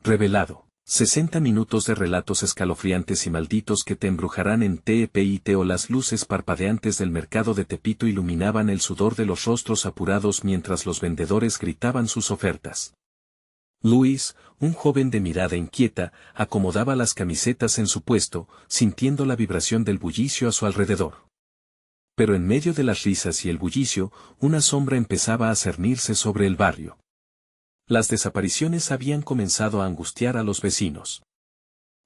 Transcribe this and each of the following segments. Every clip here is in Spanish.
Revelado. 60 minutos de relatos escalofriantes y malditos que te embrujarán en TEPIT. Las luces parpadeantes del mercado de Tepito iluminaban el sudor de los rostros apurados mientras los vendedores gritaban sus ofertas. Luis, un joven de mirada inquieta, acomodaba las camisetas en su puesto, sintiendo la vibración del bullicio a su alrededor. Pero en medio de las risas y el bullicio, una sombra empezaba a cernirse sobre el barrio. Las desapariciones habían comenzado a angustiar a los vecinos.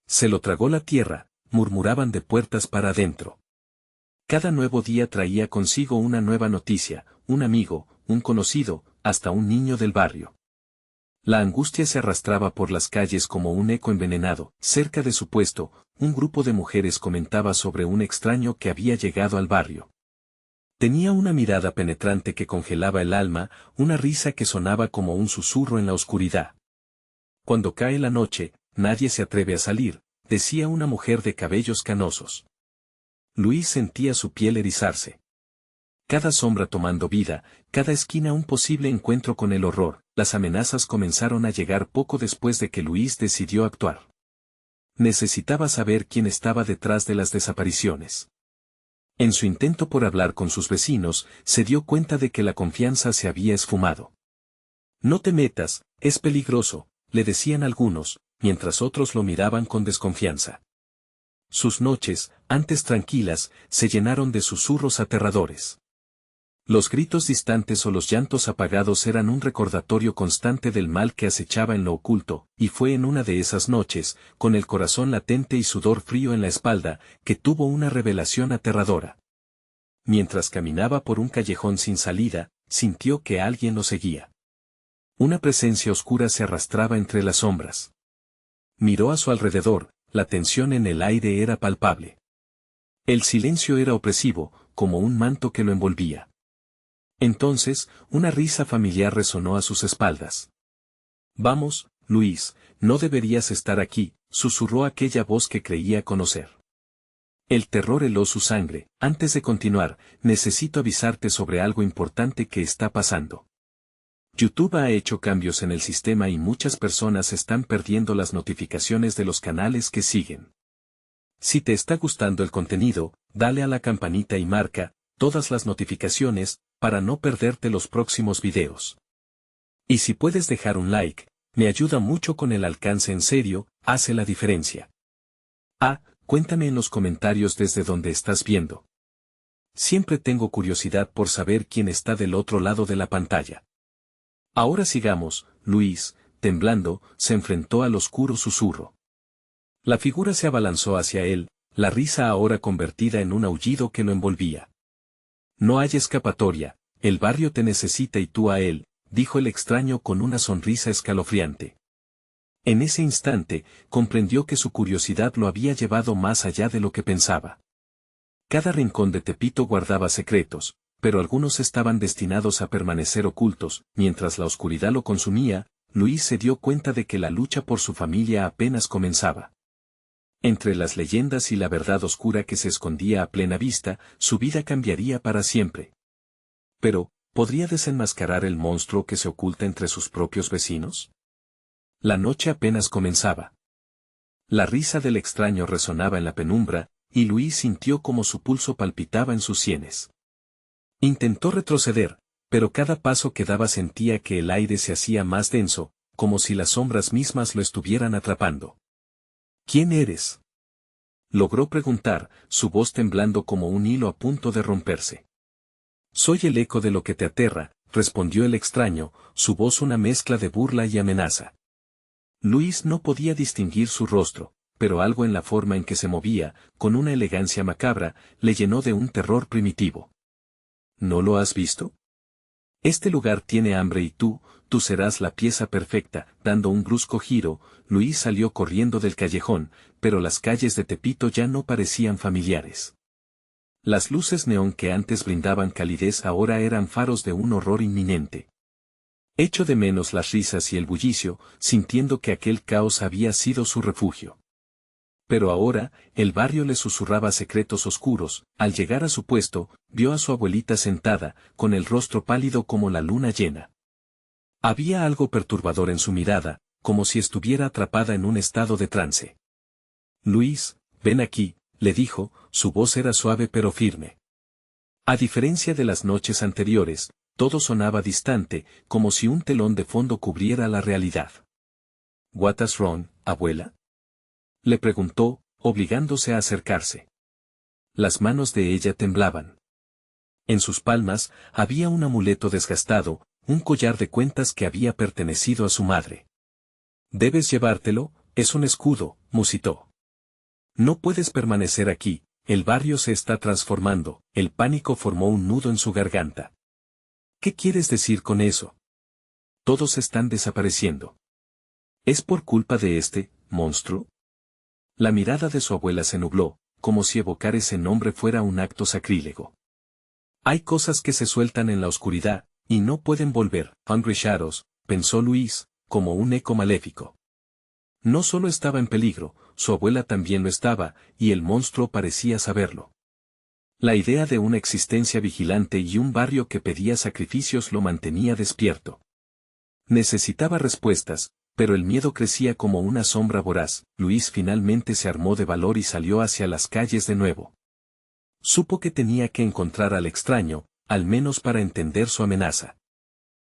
Se lo tragó la tierra, murmuraban de puertas para adentro. Cada nuevo día traía consigo una nueva noticia, un amigo, un conocido, hasta un niño del barrio. La angustia se arrastraba por las calles como un eco envenenado. Cerca de su puesto, un grupo de mujeres comentaba sobre un extraño que había llegado al barrio. Tenía una mirada penetrante que congelaba el alma, una risa que sonaba como un susurro en la oscuridad. Cuando cae la noche, nadie se atreve a salir, decía una mujer de cabellos canosos. Luis sentía su piel erizarse. Cada sombra tomando vida, cada esquina un posible encuentro con el horror. Las amenazas comenzaron a llegar poco después de que Luis decidió actuar. Necesitaba saber quién estaba detrás de las desapariciones. En su intento por hablar con sus vecinos, se dio cuenta de que la confianza se había esfumado. No te metas, es peligroso, le decían algunos, mientras otros lo miraban con desconfianza. Sus noches, antes tranquilas, se llenaron de susurros aterradores. Los gritos distantes o los llantos apagados eran un recordatorio constante del mal que acechaba en lo oculto, y fue en una de esas noches, con el corazón latente y sudor frío en la espalda, que tuvo una revelación aterradora. Mientras caminaba por un callejón sin salida, sintió que alguien lo seguía. Una presencia oscura se arrastraba entre las sombras. Miró a su alrededor, la tensión en el aire era palpable. El silencio era opresivo, como un manto que lo envolvía. Entonces, una risa familiar resonó a sus espaldas. «Vamos, Luis, no deberías estar aquí», susurró aquella voz que creía conocer. El terror heló su sangre. «Antes de continuar, necesito avisarte sobre algo importante que está pasando. YouTube ha hecho cambios en el sistema y muchas personas están perdiendo las notificaciones de los canales que siguen. Si te está gustando el contenido, dale a la campanita y marca todas las notificaciones, para no perderte los próximos videos. Y si puedes dejar un like, me ayuda mucho con el alcance. En serio, hace la diferencia. Cuéntame en los comentarios desde donde estás viendo. Siempre tengo curiosidad por saber quién está del otro lado de la pantalla. Ahora sigamos. Luis, temblando, se enfrentó al oscuro susurro. La figura se abalanzó hacia él, la risa ahora convertida en un aullido que lo envolvía. «No hay escapatoria, el barrio te necesita y tú a él», dijo el extraño con una sonrisa escalofriante. En ese instante, comprendió que su curiosidad lo había llevado más allá de lo que pensaba. Cada rincón de Tepito guardaba secretos, pero algunos estaban destinados a permanecer ocultos. Mientras la oscuridad lo consumía, Luis se dio cuenta de que la lucha por su familia apenas comenzaba. Entre las leyendas y la verdad oscura que se escondía a plena vista, su vida cambiaría para siempre. Pero, ¿podría desenmascarar el monstruo que se oculta entre sus propios vecinos? La noche apenas comenzaba. La risa del extraño resonaba en la penumbra, y Luis sintió como su pulso palpitaba en sus sienes. Intentó retroceder, pero cada paso que daba sentía que el aire se hacía más denso, como si las sombras mismas lo estuvieran atrapando. «¿Quién eres?», logró preguntar, su voz temblando como un hilo a punto de romperse. «Soy el eco de lo que te aterra», respondió el extraño, su voz una mezcla de burla y amenaza. Luis no podía distinguir su rostro, pero algo en la forma en que se movía, con una elegancia macabra, le llenó de un terror primitivo. «¿No lo has visto? Este lugar tiene hambre y tú serás la pieza perfecta». Dando un brusco giro, Luis salió corriendo del callejón, pero las calles de Tepito ya no parecían familiares. Las luces neón que antes brindaban calidez ahora eran faros de un horror inminente. Echó de menos las risas y el bullicio, sintiendo que aquel caos había sido su refugio. Pero ahora, el barrio le susurraba secretos oscuros. Al llegar a su puesto, vio a su abuelita sentada, con el rostro pálido como la luna llena. Había algo perturbador en su mirada, como si estuviera atrapada en un estado de trance. Luis, ven aquí, le dijo, su voz era suave pero firme. A diferencia de las noches anteriores, todo sonaba distante, como si un telón de fondo cubriera la realidad. ¿What's wrong, abuela? Le preguntó, obligándose a acercarse. Las manos de ella temblaban. En sus palmas había un amuleto desgastado, un collar de cuentas que había pertenecido a su madre. Debes llevártelo, es un escudo, musitó. No puedes permanecer aquí, el barrio se está transformando, el pánico formó un nudo en su garganta. ¿Qué quieres decir con eso? Todos están desapareciendo. ¿Es por culpa de este monstruo? La mirada de su abuela se nubló, como si evocar ese nombre fuera un acto sacrílego. Hay cosas que se sueltan en la oscuridad, y no pueden volver. Hungry Shadows, pensó Luis, como un eco maléfico. No solo estaba en peligro, su abuela también lo estaba, y el monstruo parecía saberlo. La idea de una existencia vigilante y un barrio que pedía sacrificios lo mantenía despierto. Necesitaba respuestas, pero el miedo crecía como una sombra voraz. Luis finalmente se armó de valor y salió hacia las calles de nuevo. Supo que tenía que encontrar al extraño, al menos para entender su amenaza.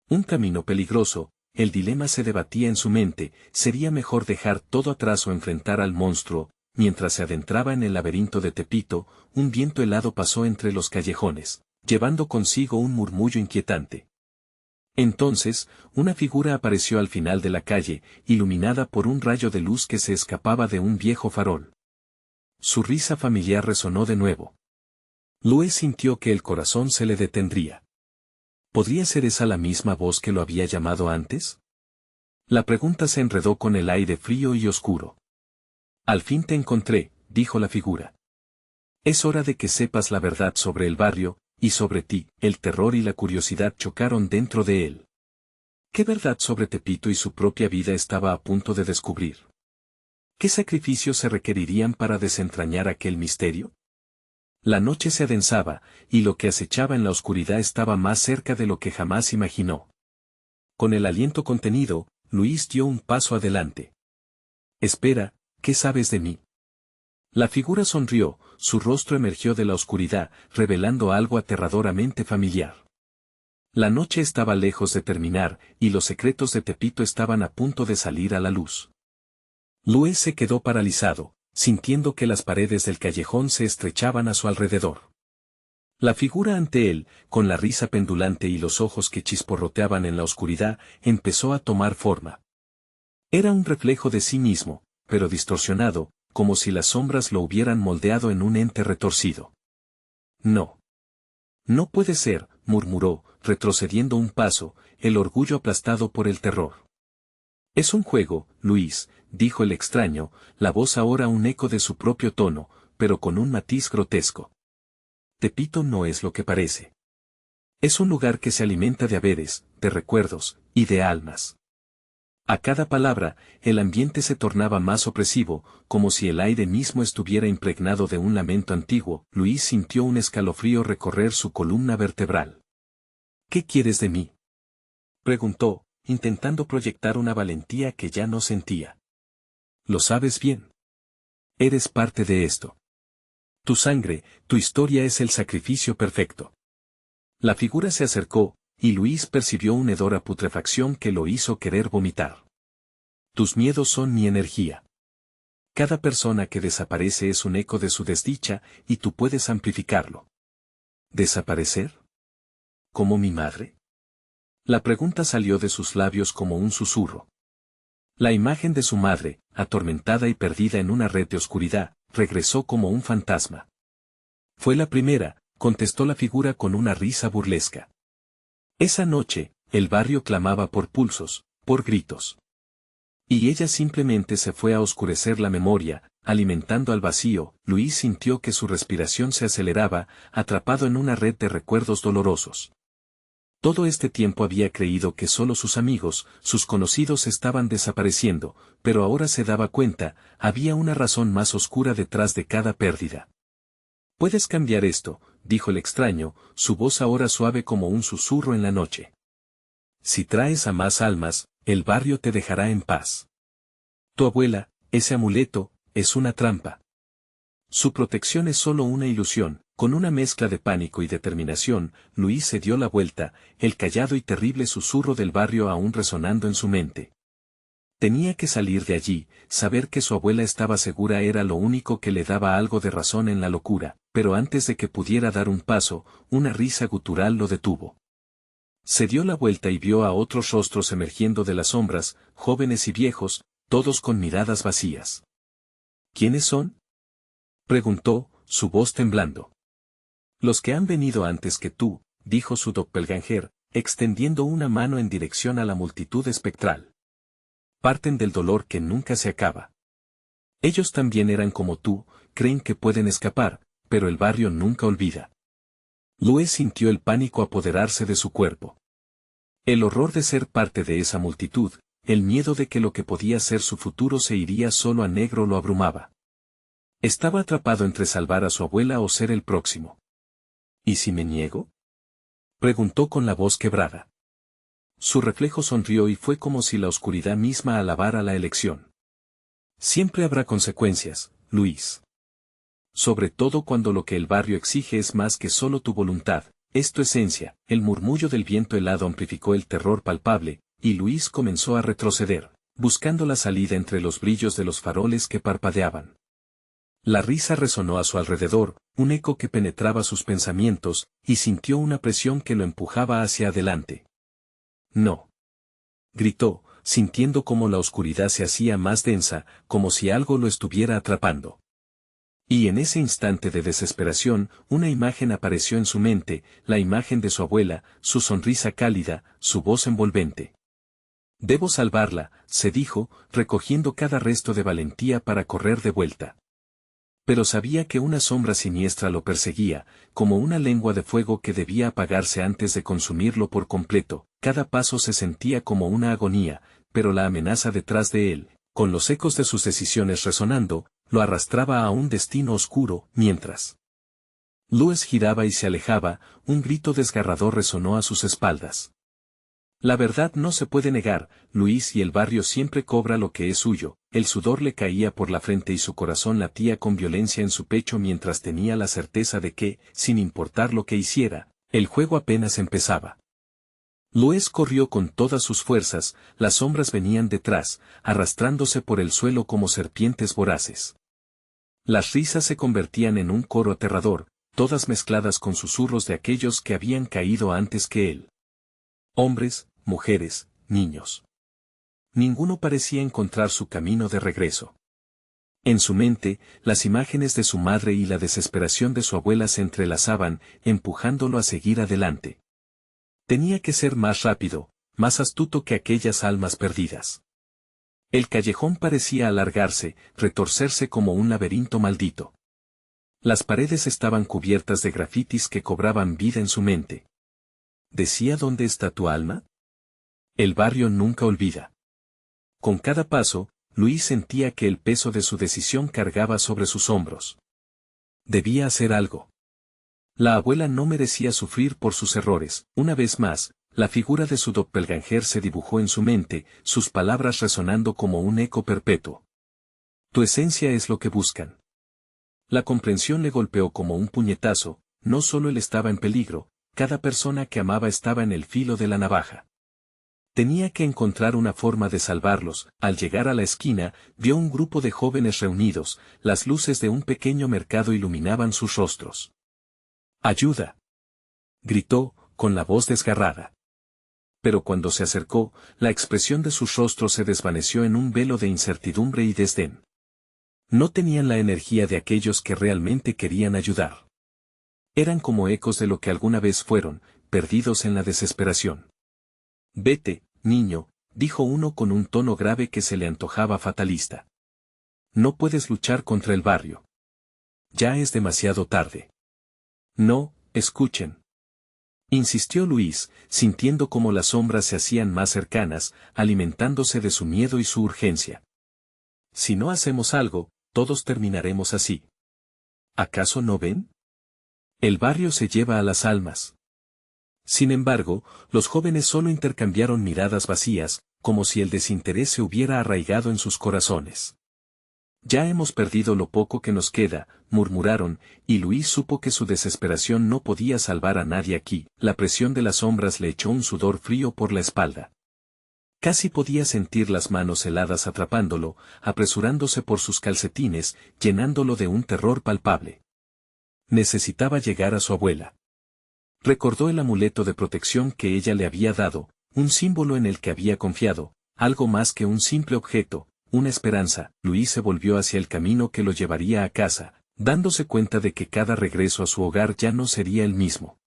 Un camino peligroso, el dilema se debatía en su mente, sería mejor dejar todo atrás o enfrentar al monstruo. Mientras se adentraba en el laberinto de Tepito, un viento helado pasó entre los callejones, llevando consigo un murmullo inquietante. Entonces, una figura apareció al final de la calle, iluminada por un rayo de luz que se escapaba de un viejo farol. Su risa familiar resonó de nuevo. Luis sintió que el corazón se le detendría. ¿Podría ser esa la misma voz que lo había llamado antes? La pregunta se enredó con el aire frío y oscuro. Al fin te encontré, dijo la figura. Es hora de que sepas la verdad sobre el barrio, y sobre ti. El terror y la curiosidad chocaron dentro de él. ¿Qué verdad sobre Tepito y su propia vida estaba a punto de descubrir? ¿Qué sacrificios se requerirían para desentrañar aquel misterio? La noche se adensaba, y lo que acechaba en la oscuridad estaba más cerca de lo que jamás imaginó. Con el aliento contenido, Luis dio un paso adelante. Espera, ¿qué sabes de mí? La figura sonrió, su rostro emergió de la oscuridad, revelando algo aterradoramente familiar. La noche estaba lejos de terminar, y los secretos de Tepito estaban a punto de salir a la luz. Luis se quedó paralizado, sintiendo que las paredes del callejón se estrechaban a su alrededor. La figura ante él, con la risa pendulante y los ojos que chisporroteaban en la oscuridad, empezó a tomar forma. Era un reflejo de sí mismo, pero distorsionado, como si las sombras lo hubieran moldeado en un ente retorcido. No. No puede ser, murmuró, retrocediendo un paso, el orgullo aplastado por el terror. Es un juego, Luis, dijo el extraño, la voz ahora un eco de su propio tono, pero con un matiz grotesco. Tepito no es lo que parece. Es un lugar que se alimenta de haberes, de recuerdos, y de almas. A cada palabra, el ambiente se tornaba más opresivo, como si el aire mismo estuviera impregnado de un lamento antiguo. Luis sintió un escalofrío recorrer su columna vertebral. ¿Qué quieres de mí?, preguntó, intentando proyectar una valentía que ya no sentía. Lo sabes bien. Eres parte de esto. Tu sangre, tu historia es el sacrificio perfecto. La figura se acercó, y Luis percibió un hedor a putrefacción que lo hizo querer vomitar. Tus miedos son mi energía. Cada persona que desaparece es un eco de su desdicha, y tú puedes amplificarlo. ¿Desaparecer? ¿Como mi madre? La pregunta salió de sus labios como un susurro. La imagen de su madre, atormentada y perdida en una red de oscuridad, regresó como un fantasma. Fue la primera, contestó la figura con una risa burlesca. Esa noche, el barrio clamaba por pulsos, por gritos. Y ella simplemente se fue a oscurecer la memoria, alimentando al vacío. Luis sintió que su respiración se aceleraba, atrapado en una red de recuerdos dolorosos. Todo este tiempo había creído que solo sus amigos, sus conocidos estaban desapareciendo, pero ahora se daba cuenta, había una razón más oscura detrás de cada pérdida. Puedes cambiar esto, dijo el extraño, su voz ahora suave como un susurro en la noche. Si traes a más almas, el barrio te dejará en paz. Tu abuela, ese amuleto, es una trampa. Su protección es solo una ilusión. Con una mezcla de pánico y determinación, Luis se dio la vuelta, el callado y terrible susurro del barrio aún resonando en su mente. Tenía que salir de allí, saber que su abuela estaba segura era lo único que le daba algo de razón en la locura, pero antes de que pudiera dar un paso, una risa gutural lo detuvo. Se dio la vuelta y vio a otros rostros emergiendo de las sombras, jóvenes y viejos, todos con miradas vacías. ¿Quiénes son?, preguntó, su voz temblando. Los que han venido antes que tú, dijo su doppelganger, extendiendo una mano en dirección a la multitud espectral. Parten del dolor que nunca se acaba. Ellos también eran como tú, creen que pueden escapar, pero el barrio nunca olvida. Luis sintió el pánico apoderarse de su cuerpo. El horror de ser parte de esa multitud, el miedo de que lo que podía ser su futuro se iría solo a negro lo abrumaba. Estaba atrapado entre salvar a su abuela o ser el próximo. ¿Y si me niego?, preguntó con la voz quebrada. Su reflejo sonrió y fue como si la oscuridad misma alabara la elección. Siempre habrá consecuencias, Luis. Sobre todo cuando lo que el barrio exige es más que solo tu voluntad, es tu esencia. El murmullo del viento helado amplificó el terror palpable, y Luis comenzó a retroceder, buscando la salida entre los brillos de los faroles que parpadeaban. La risa resonó a su alrededor, un eco que penetraba sus pensamientos, y sintió una presión que lo empujaba hacia adelante. No. Gritó, sintiendo cómo la oscuridad se hacía más densa, como si algo lo estuviera atrapando. Y en ese instante de desesperación, una imagen apareció en su mente, la imagen de su abuela, su sonrisa cálida, su voz envolvente. Debo salvarla, se dijo, recogiendo cada resto de valentía para correr de vuelta. Pero sabía que una sombra siniestra lo perseguía, como una lengua de fuego que debía apagarse antes de consumirlo por completo. Cada paso se sentía como una agonía, pero la amenaza detrás de él, con los ecos de sus decisiones resonando, lo arrastraba a un destino oscuro. Mientras Luis giraba y se alejaba, un grito desgarrador resonó a sus espaldas. La verdad no se puede negar, Luis, y el barrio siempre cobra lo que es suyo. El sudor le caía por la frente y su corazón latía con violencia en su pecho mientras tenía la certeza de que, sin importar lo que hiciera, el juego apenas empezaba. Luis corrió con todas sus fuerzas, las sombras venían detrás, arrastrándose por el suelo como serpientes voraces. Las risas se convertían en un coro aterrador, todas mezcladas con susurros de aquellos que habían caído antes que él. Hombres, mujeres, niños. Ninguno parecía encontrar su camino de regreso. En su mente, las imágenes de su madre y la desesperación de su abuela se entrelazaban, empujándolo a seguir adelante. Tenía que ser más rápido, más astuto que aquellas almas perdidas. El callejón parecía alargarse, retorcerse como un laberinto maldito. Las paredes estaban cubiertas de grafitis que cobraban vida en su mente. ¿Decía dónde está tu alma? El barrio nunca olvida. Con cada paso, Luis sentía que el peso de su decisión cargaba sobre sus hombros. Debía hacer algo. La abuela no merecía sufrir por sus errores. Una vez más, la figura de su doppelganger se dibujó en su mente, sus palabras resonando como un eco perpetuo. Tu esencia es lo que buscan. La comprensión le golpeó como un puñetazo, no solo él estaba en peligro, cada persona que amaba estaba en el filo de la navaja. Tenía que encontrar una forma de salvarlos. Al llegar a la esquina, vio un grupo de jóvenes reunidos, las luces de un pequeño mercado iluminaban sus rostros. ¡Ayuda!, gritó, con la voz desgarrada. Pero cuando se acercó, la expresión de sus rostros se desvaneció en un velo de incertidumbre y desdén. No tenían la energía de aquellos que realmente querían ayudar. Eran como ecos de lo que alguna vez fueron, perdidos en la desesperación. Vete, niño, dijo uno con un tono grave que se le antojaba fatalista. No puedes luchar contra el barrio. Ya es demasiado tarde. No, escuchen. Insistió Luis, sintiendo cómo las sombras se hacían más cercanas, alimentándose de su miedo y su urgencia. Si no hacemos algo, todos terminaremos así. ¿Acaso no ven? El barrio se lleva a las almas. Sin embargo, los jóvenes solo intercambiaron miradas vacías, como si el desinterés se hubiera arraigado en sus corazones. Ya hemos perdido lo poco que nos queda, murmuraron, y Luis supo que su desesperación no podía salvar a nadie aquí. La presión de las sombras le echó un sudor frío por la espalda. Casi podía sentir las manos heladas atrapándolo, apresurándose por sus calcetines, llenándolo de un terror palpable. Necesitaba llegar a su abuela. Recordó el amuleto de protección que ella le había dado, un símbolo en el que había confiado, algo más que un simple objeto, una esperanza. Luis se volvió hacia el camino que lo llevaría a casa, dándose cuenta de que cada regreso a su hogar ya no sería el mismo.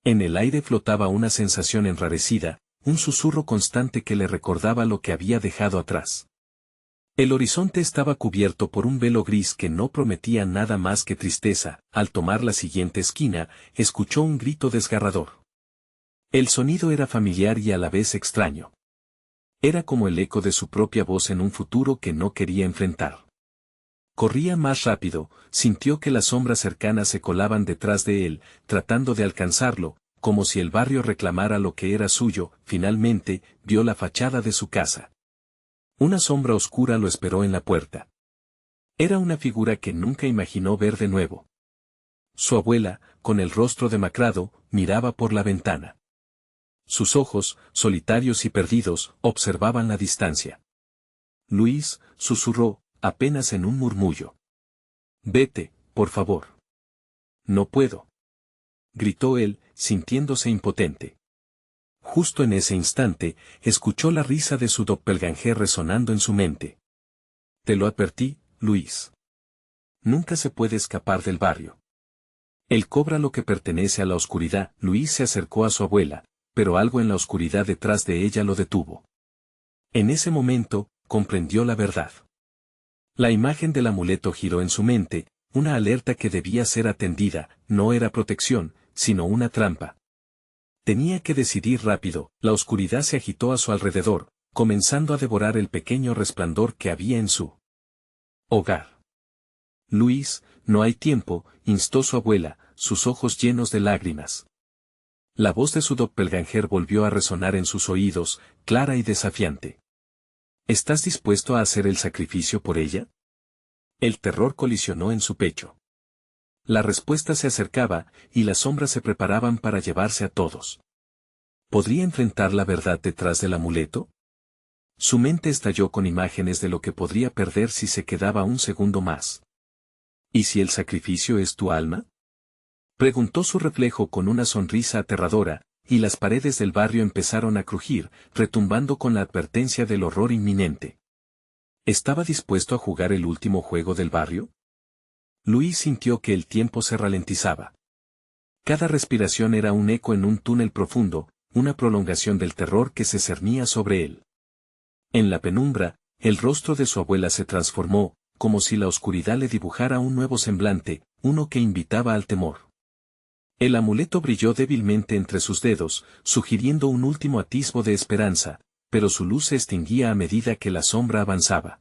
En el aire flotaba una sensación enrarecida, un susurro constante que le recordaba lo que había dejado atrás. El horizonte estaba cubierto por un velo gris que no prometía nada más que tristeza. Al tomar la siguiente esquina, escuchó un grito desgarrador. El sonido era familiar y a la vez extraño. Era como el eco de su propia voz en un futuro que no quería enfrentar. Corría más rápido, sintió que las sombras cercanas se colaban detrás de él, tratando de alcanzarlo, como si el barrio reclamara lo que era suyo. Finalmente, vio la fachada de su casa. Una sombra oscura lo esperó en la puerta. Era una figura que nunca imaginó ver de nuevo. Su abuela, con el rostro demacrado, miraba por la ventana. Sus ojos, solitarios y perdidos, observaban la distancia. Luis, susurró, apenas en un murmullo. «Vete, por favor». «No puedo», gritó él, sintiéndose impotente. Justo en ese instante, escuchó la risa de su doppelganger resonando en su mente. «Te lo advertí, Luis. Nunca se puede escapar del barrio. Él cobra lo que pertenece a la oscuridad». Luis se acercó a su abuela, pero algo en la oscuridad detrás de ella lo detuvo. En ese momento, comprendió la verdad. La imagen del amuleto giró en su mente, una alerta que debía ser atendida. No era protección, sino una trampa. Tenía que decidir rápido. La oscuridad se agitó a su alrededor, comenzando a devorar el pequeño resplandor que había en su hogar. «Luis, no hay tiempo», instó su abuela, sus ojos llenos de lágrimas. La voz de su doppelganger volvió a resonar en sus oídos, clara y desafiante. «¿Estás dispuesto a hacer el sacrificio por ella?». El terror colisionó en su pecho. La respuesta se acercaba, y las sombras se preparaban para llevarse a todos. ¿Podría enfrentar la verdad detrás del amuleto? Su mente estalló con imágenes de lo que podría perder si se quedaba un segundo más. ¿Y si el sacrificio es tu alma?, preguntó su reflejo con una sonrisa aterradora, y las paredes del barrio empezaron a crujir, retumbando con la advertencia del horror inminente. ¿Estaba dispuesto a jugar el último juego del barrio? Luis sintió que el tiempo se ralentizaba. Cada respiración era un eco en un túnel profundo, una prolongación del terror que se cernía sobre él. En la penumbra, el rostro de su abuela se transformó, como si la oscuridad le dibujara un nuevo semblante, uno que invitaba al temor. El amuleto brilló débilmente entre sus dedos, sugiriendo un último atisbo de esperanza, pero su luz se extinguía a medida que la sombra avanzaba.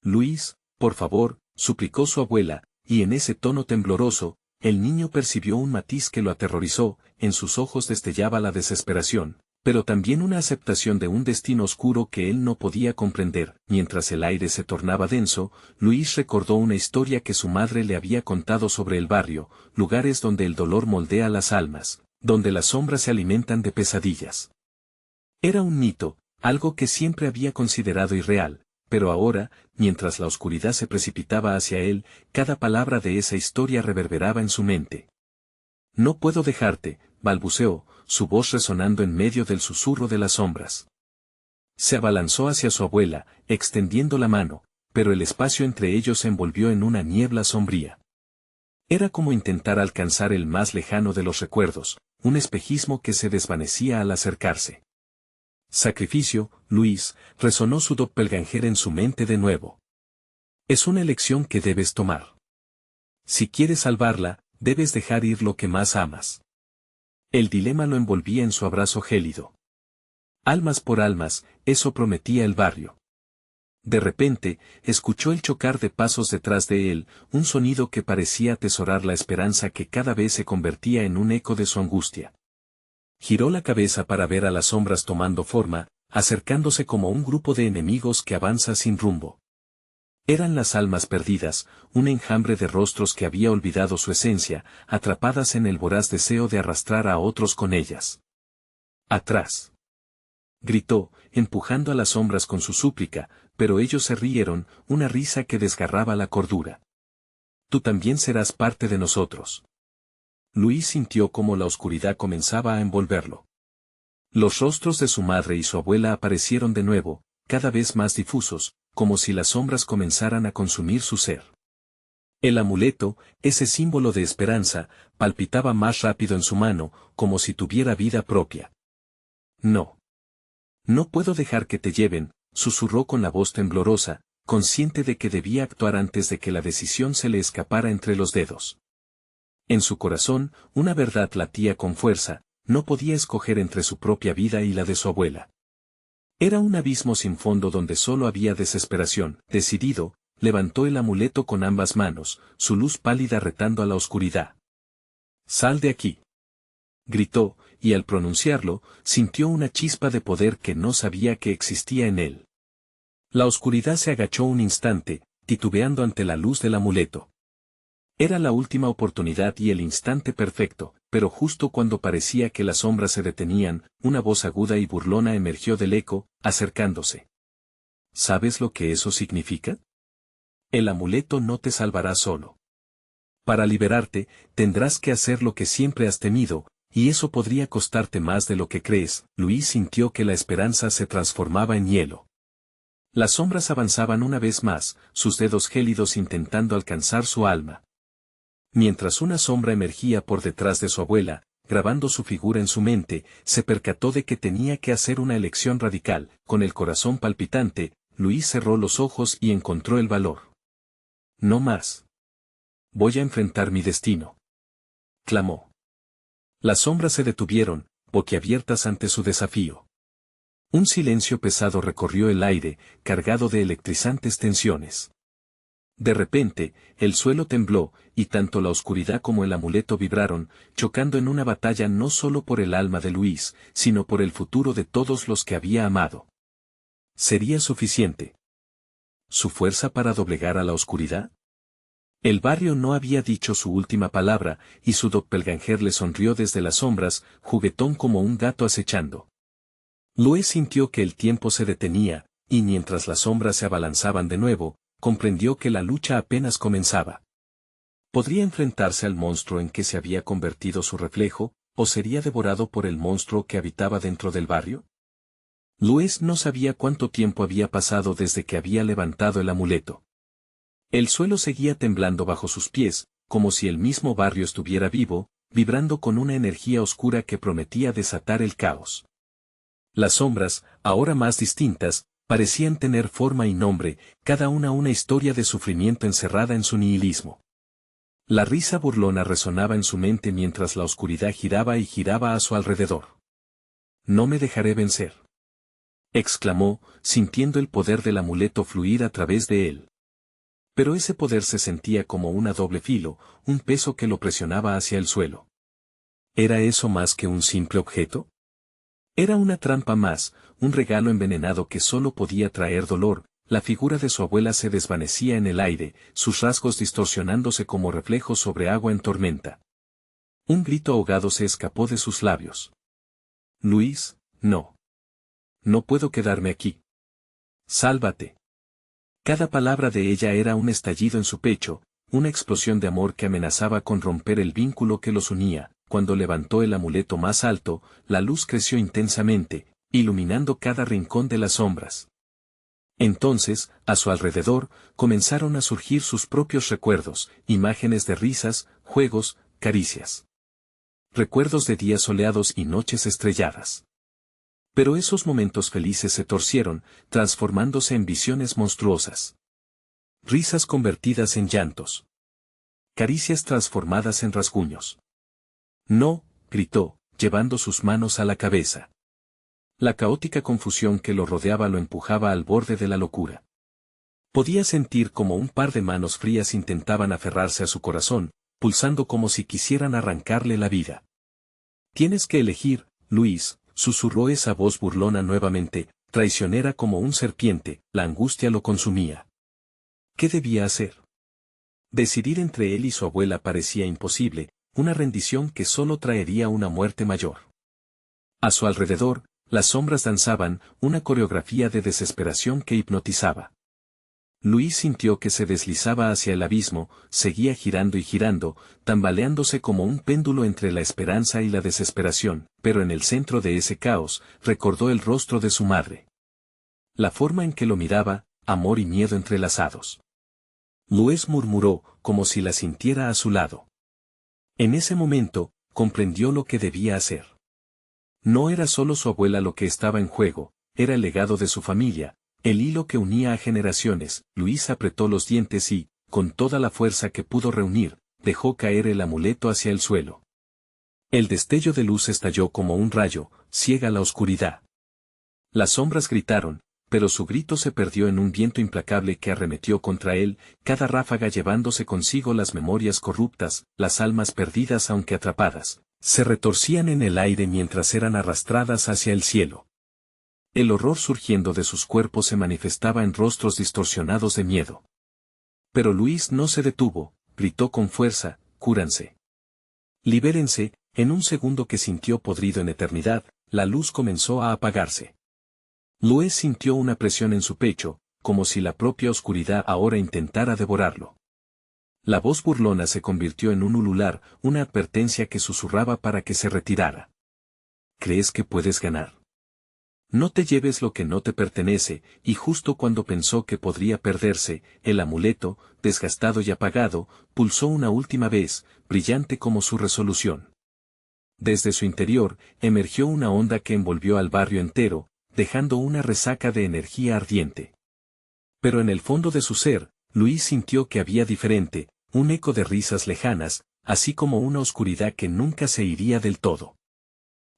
«Luis, por favor», suplicó su abuela, y en ese tono tembloroso, el niño percibió un matiz que lo aterrorizó. En sus ojos destellaba la desesperación, pero también una aceptación de un destino oscuro que él no podía comprender. Mientras el aire se tornaba denso, Luis recordó una historia que su madre le había contado sobre el barrio, lugares donde el dolor moldea las almas, donde las sombras se alimentan de pesadillas. Era un mito, algo que siempre había considerado irreal, pero ahora, mientras la oscuridad se precipitaba hacia él, cada palabra de esa historia reverberaba en su mente. «No puedo dejarte», balbuceó, su voz resonando en medio del susurro de las sombras. Se abalanzó hacia su abuela, extendiendo la mano, pero el espacio entre ellos se envolvió en una niebla sombría. Era como intentar alcanzar el más lejano de los recuerdos, un espejismo que se desvanecía al acercarse. «Sacrificio, Luis», resonó su doppelganger en su mente de nuevo. «Es una elección que debes tomar. Si quieres salvarla, debes dejar ir lo que más amas». El dilema lo envolvía en su abrazo gélido. Almas por almas, eso prometía el barrio. De repente, escuchó el chocar de pasos detrás de él, un sonido que parecía atesorar la esperanza que cada vez se convertía en un eco de su angustia. Giró la cabeza para ver a las sombras tomando forma, acercándose como un grupo de enemigos que avanza sin rumbo. Eran las almas perdidas, un enjambre de rostros que había olvidado su esencia, atrapadas en el voraz deseo de arrastrar a otros con ellas. ¡Atrás!, gritó, empujando a las sombras con su súplica, pero ellos se rieron, una risa que desgarraba la cordura. Tú también serás parte de nosotros. Luis sintió como la oscuridad comenzaba a envolverlo. Los rostros de su madre y su abuela aparecieron de nuevo, cada vez más difusos, como si las sombras comenzaran a consumir su ser. El amuleto, ese símbolo de esperanza, palpitaba más rápido en su mano, como si tuviera vida propia. No. No puedo dejar que te lleven, susurró con la voz temblorosa, consciente de que debía actuar antes de que la decisión se le escapara entre los dedos. En su corazón, una verdad latía con fuerza, no podía escoger entre su propia vida y la de su abuela. Era un abismo sin fondo donde solo había desesperación. Decidido, levantó el amuleto con ambas manos, su luz pálida retando a la oscuridad. «¡Sal de aquí!», gritó, y al pronunciarlo, sintió una chispa de poder que no sabía que existía en él. La oscuridad se agachó un instante, titubeando ante la luz del amuleto. Era la última oportunidad y el instante perfecto, pero justo cuando parecía que las sombras se detenían, una voz aguda y burlona emergió del eco, acercándose. ¿Sabes lo que eso significa? El amuleto no te salvará solo. Para liberarte, tendrás que hacer lo que siempre has temido, y eso podría costarte más de lo que crees. Luis sintió que la esperanza se transformaba en hielo. Las sombras avanzaban una vez más, sus dedos gélidos intentando alcanzar su alma. Mientras una sombra emergía por detrás de su abuela, grabando su figura en su mente, se percató de que tenía que hacer una elección radical. Con el corazón palpitante, Luis cerró los ojos y encontró el valor. «No más. Voy a enfrentar mi destino», clamó. Las sombras se detuvieron, boquiabiertas ante su desafío. Un silencio pesado recorrió el aire, cargado de electrizantes tensiones. De repente, el suelo tembló, y tanto la oscuridad como el amuleto vibraron, chocando en una batalla no solo por el alma de Luis, sino por el futuro de todos los que había amado. ¿Sería suficiente su fuerza para doblegar a la oscuridad? El barrio no había dicho su última palabra, y su doppelganger le sonrió desde las sombras, juguetón como un gato acechando. Luis sintió que el tiempo se detenía, y mientras las sombras se abalanzaban de nuevo, comprendió que la lucha apenas comenzaba. ¿Podría enfrentarse al monstruo en que se había convertido su reflejo, o sería devorado por el monstruo que habitaba dentro del barrio? Luis no sabía cuánto tiempo había pasado desde que había levantado el amuleto. El suelo seguía temblando bajo sus pies, como si el mismo barrio estuviera vivo, vibrando con una energía oscura que prometía desatar el caos. Las sombras, ahora más distintas, parecían tener forma y nombre, cada una historia de sufrimiento encerrada en su nihilismo. La risa burlona resonaba en su mente mientras la oscuridad giraba y giraba a su alrededor. «No me dejaré vencer», exclamó, sintiendo el poder del amuleto fluir a través de él. Pero ese poder se sentía como una doble filo, un peso que lo presionaba hacia el suelo. ¿Era eso más que un simple objeto? Era una trampa más, un regalo envenenado que solo podía traer dolor. La figura de su abuela se desvanecía en el aire, sus rasgos distorsionándose como reflejos sobre agua en tormenta. Un grito ahogado se escapó de sus labios. «Luis, no. No puedo quedarme aquí. Sálvate». Cada palabra de ella era un estallido en su pecho, una explosión de amor que amenazaba con romper el vínculo que los unía. Cuando levantó el amuleto más alto, la luz creció intensamente, iluminando cada rincón de las sombras. Entonces, a su alrededor, comenzaron a surgir sus propios recuerdos, imágenes de risas, juegos, caricias. Recuerdos de días soleados y noches estrelladas. Pero esos momentos felices se torcieron, transformándose en visiones monstruosas. Risas convertidas en llantos. Caricias transformadas en rasguños. «No», gritó, llevando sus manos a la cabeza. La caótica confusión que lo rodeaba lo empujaba al borde de la locura. Podía sentir como un par de manos frías intentaban aferrarse a su corazón, pulsando como si quisieran arrancarle la vida. «Tienes que elegir, Luis», susurró esa voz burlona nuevamente, traicionera como un serpiente, la angustia lo consumía. ¿Qué debía hacer? Decidir entre él y su abuela parecía imposible, una rendición que solo traería una muerte mayor. A su alrededor, las sombras danzaban, una coreografía de desesperación que hipnotizaba. Luis sintió que se deslizaba hacia el abismo, seguía girando y girando, tambaleándose como un péndulo entre la esperanza y la desesperación, pero en el centro de ese caos, recordó el rostro de su madre. La forma en que lo miraba, amor y miedo entrelazados. Luis murmuró, como si la sintiera a su lado. En ese momento, comprendió lo que debía hacer. No era solo su abuela lo que estaba en juego, era el legado de su familia, el hilo que unía a generaciones. Luis apretó los dientes y, con toda la fuerza que pudo reunir, dejó caer el amuleto hacia el suelo. El destello de luz estalló como un rayo, ciega la oscuridad. Las sombras gritaron, pero su grito se perdió en un viento implacable que arremetió contra él, cada ráfaga llevándose consigo las memorias corruptas, las almas perdidas aunque atrapadas, se retorcían en el aire mientras eran arrastradas hacia el cielo. El horror surgiendo de sus cuerpos se manifestaba en rostros distorsionados de miedo. Pero Luis no se detuvo, gritó con fuerza, cúranse. Libérense. En un segundo que sintió podrido en eternidad, la luz comenzó a apagarse. Luis sintió una presión en su pecho, como si la propia oscuridad ahora intentara devorarlo. La voz burlona se convirtió en un ulular, una advertencia que susurraba para que se retirara. ¿Crees que puedes ganar? No te lleves lo que no te pertenece, y justo cuando pensó que podría perderse, el amuleto, desgastado y apagado, pulsó una última vez, brillante como su resolución. Desde su interior, emergió una onda que envolvió al barrio entero, dejando una resaca de energía ardiente. Pero en el fondo de su ser, Luis sintió que había diferente, un eco de risas lejanas, así como una oscuridad que nunca se iría del todo.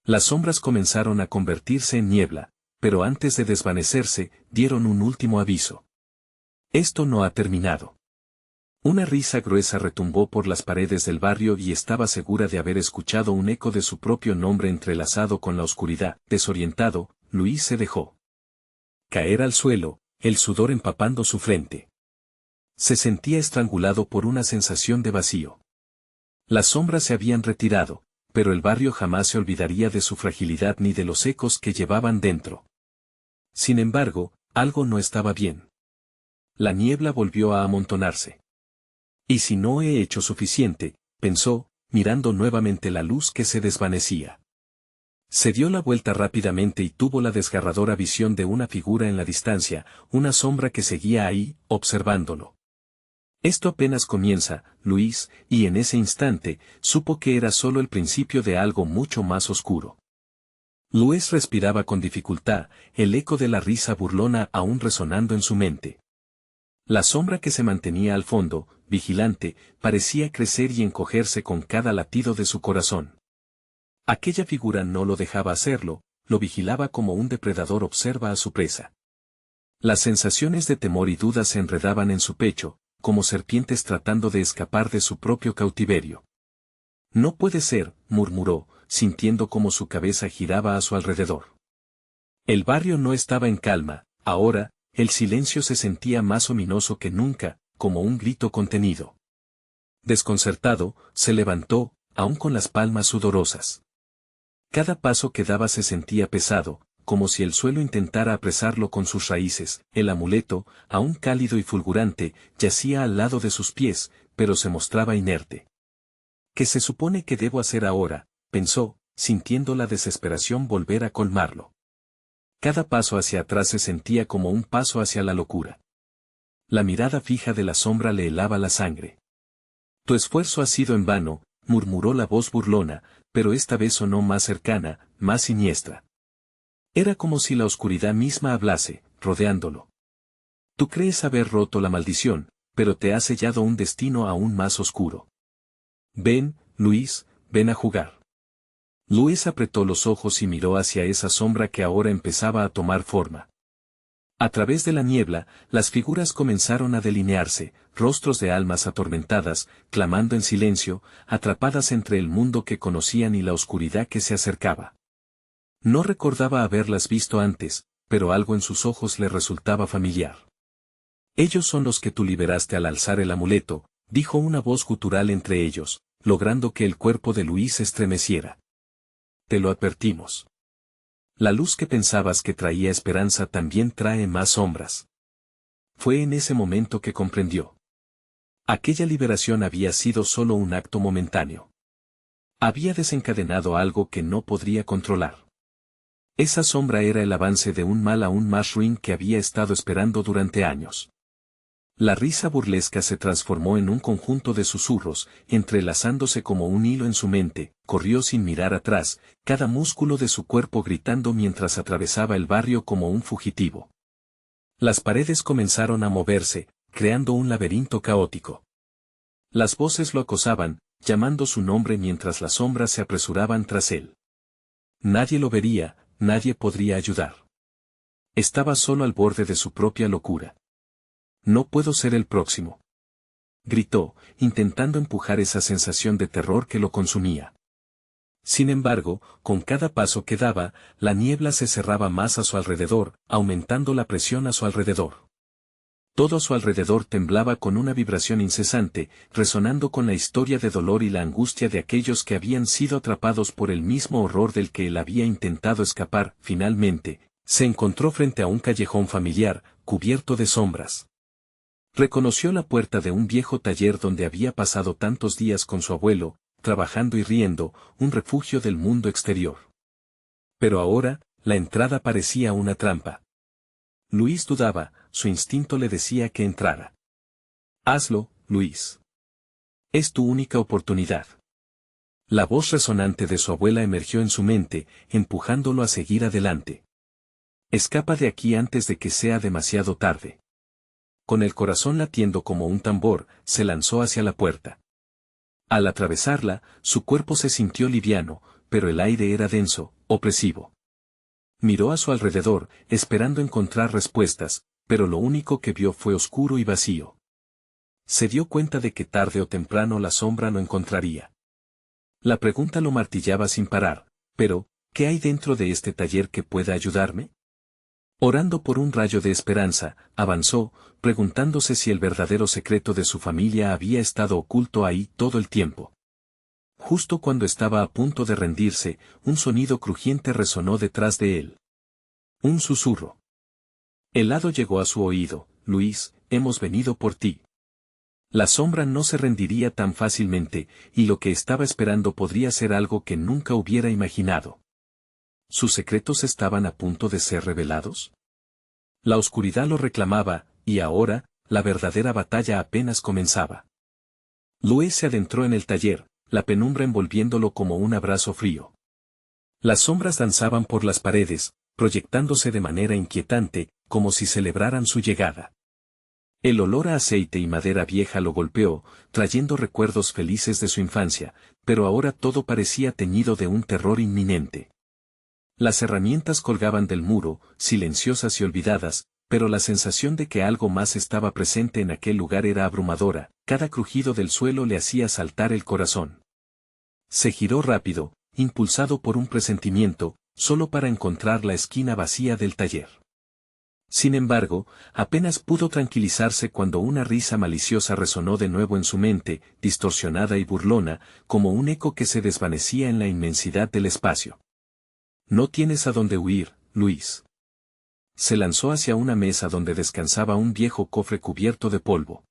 Las sombras comenzaron a convertirse en niebla, pero antes de desvanecerse, dieron un último aviso. Esto no ha terminado. Una risa gruesa retumbó por las paredes del barrio y estaba segura de haber escuchado un eco de su propio nombre entrelazado con la oscuridad. Desorientado, Luis se dejó caer al suelo, el sudor empapando su frente. Se sentía estrangulado por una sensación de vacío. Las sombras se habían retirado, pero el barrio jamás se olvidaría de su fragilidad ni de los ecos que llevaban dentro. Sin embargo, algo no estaba bien. La niebla volvió a amontonarse. ¿Y si no he hecho suficiente?, pensó, mirando nuevamente la luz que se desvanecía. Se dio la vuelta rápidamente y tuvo la desgarradora visión de una figura en la distancia, una sombra que seguía ahí, observándolo. Esto apenas comienza, Luis, y en ese instante, supo que era solo el principio de algo mucho más oscuro. Luis respiraba con dificultad, el eco de la risa burlona aún resonando en su mente. La sombra que se mantenía al fondo, vigilante, parecía crecer y encogerse con cada latido de su corazón. Aquella figura no lo dejaba hacerlo, lo vigilaba como un depredador observa a su presa. Las sensaciones de temor y duda se enredaban en su pecho, como serpientes tratando de escapar de su propio cautiverio. No puede ser, murmuró, sintiendo como su cabeza giraba a su alrededor. El barrio no estaba en calma, ahora, el silencio se sentía más ominoso que nunca, como un grito contenido. Desconcertado, se levantó, aún con las palmas sudorosas. Cada paso que daba se sentía pesado, como si el suelo intentara apresarlo con sus raíces. El amuleto, aún cálido y fulgurante, yacía al lado de sus pies, pero se mostraba inerte. ¿Qué se supone que debo hacer ahora?, pensó, sintiendo la desesperación volver a colmarlo. Cada paso hacia atrás se sentía como un paso hacia la locura. La mirada fija de la sombra le helaba la sangre. Tu esfuerzo ha sido en vano, murmuró la voz burlona, pero esta vez sonó más cercana, más siniestra. Era como si la oscuridad misma hablase, rodeándolo. Tú crees haber roto la maldición, pero te has sellado un destino aún más oscuro. Ven, Luis, ven a jugar. Luis apretó los ojos y miró hacia esa sombra que ahora empezaba a tomar forma. A través de la niebla, las figuras comenzaron a delinearse, rostros de almas atormentadas, clamando en silencio, atrapadas entre el mundo que conocían y la oscuridad que se acercaba. No recordaba haberlas visto antes, pero algo en sus ojos le resultaba familiar. Ellos son los que tú liberaste al alzar el amuleto, dijo una voz gutural entre ellos, logrando que el cuerpo de Luis estremeciera. Te lo advertimos. La luz que pensabas que traía esperanza también trae más sombras. Fue en ese momento que comprendió. Aquella liberación había sido solo un acto momentáneo. Había desencadenado algo que no podría controlar. Esa sombra era el avance de un mal aún más ruin que había estado esperando durante años. La risa burlesca se transformó en un conjunto de susurros, entrelazándose como un hilo en su mente, corrió sin mirar atrás, cada músculo de su cuerpo gritando mientras atravesaba el barrio como un fugitivo. Las paredes comenzaron a moverse, creando un laberinto caótico. Las voces lo acosaban, llamando su nombre mientras las sombras se apresuraban tras él. Nadie lo vería, nadie podría ayudar. Estaba solo al borde de su propia locura. No puedo ser el próximo. Gritó, intentando empujar esa sensación de terror que lo consumía. Sin embargo, con cada paso que daba, la niebla se cerraba más a su alrededor, aumentando la presión a su alrededor. Todo a su alrededor temblaba con una vibración incesante, resonando con la historia de dolor y la angustia de aquellos que habían sido atrapados por el mismo horror del que él había intentado escapar. Finalmente, se encontró frente a un callejón familiar, cubierto de sombras. Reconoció la puerta de un viejo taller donde había pasado tantos días con su abuelo, trabajando y riendo, un refugio del mundo exterior. Pero ahora, la entrada parecía una trampa. Luis dudaba, su instinto le decía que entrara. Hazlo, Luis. Es tu única oportunidad. La voz resonante de su abuela emergió en su mente, empujándolo a seguir adelante. Escapa de aquí antes de que sea demasiado tarde. Con el corazón latiendo como un tambor, se lanzó hacia la puerta. Al atravesarla, su cuerpo se sintió liviano, pero el aire era denso, opresivo. Miró a su alrededor, esperando encontrar respuestas, pero lo único que vio fue oscuro y vacío. Se dio cuenta de que tarde o temprano la sombra lo encontraría. La pregunta lo martillaba sin parar, pero, ¿qué hay dentro de este taller que pueda ayudarme? Orando por un rayo de esperanza, avanzó, preguntándose si el verdadero secreto de su familia había estado oculto ahí todo el tiempo. Justo cuando estaba a punto de rendirse, un sonido crujiente resonó detrás de él. Un susurro. El hado llegó a su oído: Luis, hemos venido por ti. La sombra no se rendiría tan fácilmente, y lo que estaba esperando podría ser algo que nunca hubiera imaginado. ¿Sus secretos estaban a punto de ser revelados? La oscuridad lo reclamaba, y ahora, la verdadera batalla apenas comenzaba. Luis se adentró en el taller, la penumbra envolviéndolo como un abrazo frío. Las sombras danzaban por las paredes, proyectándose de manera inquietante, como si celebraran su llegada. El olor a aceite y madera vieja lo golpeó, trayendo recuerdos felices de su infancia, pero ahora todo parecía teñido de un terror inminente. Las herramientas colgaban del muro, silenciosas y olvidadas, pero la sensación de que algo más estaba presente en aquel lugar era abrumadora, cada crujido del suelo le hacía saltar el corazón. Se giró rápido, impulsado por un presentimiento, solo para encontrar la esquina vacía del taller. Sin embargo, apenas pudo tranquilizarse cuando una risa maliciosa resonó de nuevo en su mente, distorsionada y burlona, como un eco que se desvanecía en la inmensidad del espacio. No tienes a dónde huir, Luis. Se lanzó hacia una mesa donde descansaba un viejo cofre cubierto de polvo.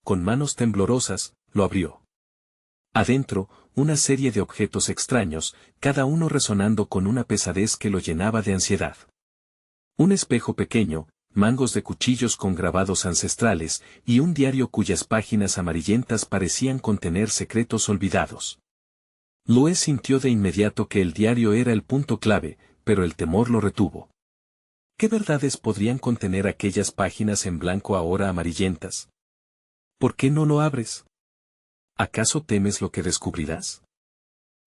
Con manos temblorosas, lo abrió. Adentro, una serie de objetos extraños, cada uno resonando con una pesadez que lo llenaba de ansiedad. Un espejo pequeño, mangos de cuchillos con grabados ancestrales, y un diario cuyas páginas amarillentas parecían contener secretos olvidados. Luis sintió de inmediato que el diario era el punto clave, pero el temor lo retuvo. ¿Qué verdades podrían contener aquellas páginas en blanco ahora amarillentas? ¿Por qué no lo abres? ¿Acaso temes lo que descubrirás?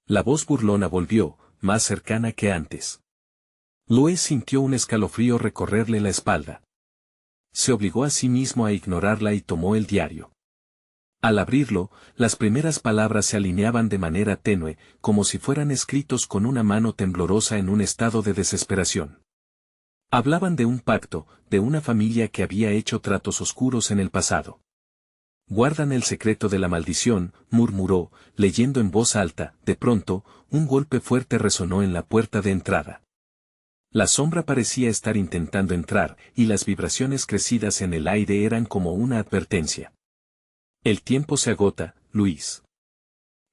La voz burlona volvió, más cercana que antes. Luis sintió un escalofrío recorrerle la espalda. Se obligó a sí mismo a ignorarla y tomó el diario. Al abrirlo, las primeras palabras se alineaban de manera tenue, como si fueran escritos con una mano temblorosa en un estado de desesperación. Hablaban de un pacto, de una familia que había hecho tratos oscuros en el pasado. Guardan el secreto de la maldición, murmuró, leyendo en voz alta. De pronto, un golpe fuerte resonó en la puerta de entrada. La sombra parecía estar intentando entrar, y las vibraciones crecidas en el aire eran como una advertencia. El tiempo se agota, Luis.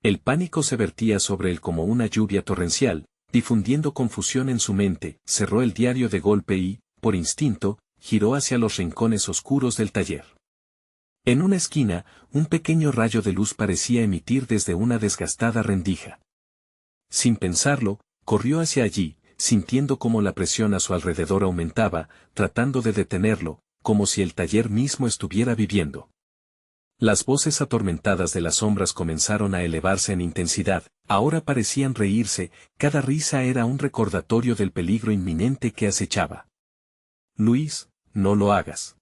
El pánico se vertía sobre él como una lluvia torrencial, difundiendo confusión en su mente. Cerró el diario de golpe y, por instinto, giró hacia los rincones oscuros del taller. En una esquina, un pequeño rayo de luz parecía emitir desde una desgastada rendija. Sin pensarlo, corrió hacia allí, sintiendo cómo la presión a su alrededor aumentaba, tratando de detenerlo, como si el taller mismo estuviera viviendo. Las voces atormentadas de las sombras comenzaron a elevarse en intensidad, ahora parecían reírse, cada risa era un recordatorio del peligro inminente que acechaba. Luis, no lo hagas.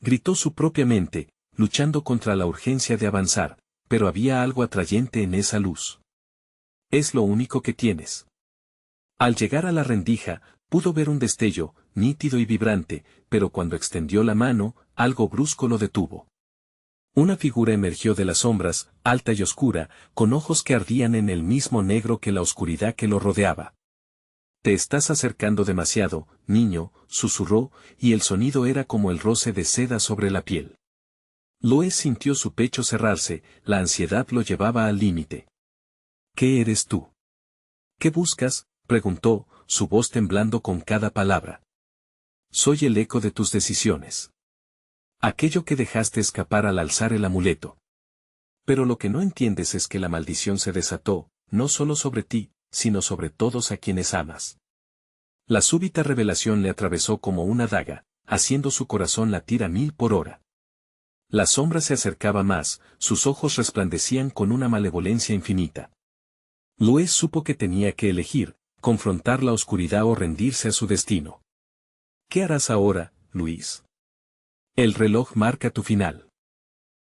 Gritó su propia mente, luchando contra la urgencia de avanzar, pero había algo atrayente en esa luz. Es lo único que tienes. Al llegar a la rendija, pudo ver un destello, nítido y vibrante, pero cuando extendió la mano, algo brusco lo detuvo. Una figura emergió de las sombras, alta y oscura, con ojos que ardían en el mismo negro que la oscuridad que lo rodeaba. Te estás acercando demasiado, niño, susurró, y el sonido era como el roce de seda sobre la piel. Luis sintió su pecho cerrarse, la ansiedad lo llevaba al límite. ¿Qué eres tú? ¿Qué buscas?, preguntó, su voz temblando con cada palabra. Soy el eco de tus decisiones. Aquello que dejaste escapar al alzar el amuleto. Pero lo que no entiendes es que la maldición se desató, no solo sobre ti, sino sobre todos a quienes amas. La súbita revelación le atravesó como una daga, haciendo su corazón latir a 1000 por hora. La sombra se acercaba más, sus ojos resplandecían con una malevolencia infinita. Luis supo que tenía que elegir, confrontar la oscuridad o rendirse a su destino. ¿Qué harás ahora, Luis? El reloj marca tu final.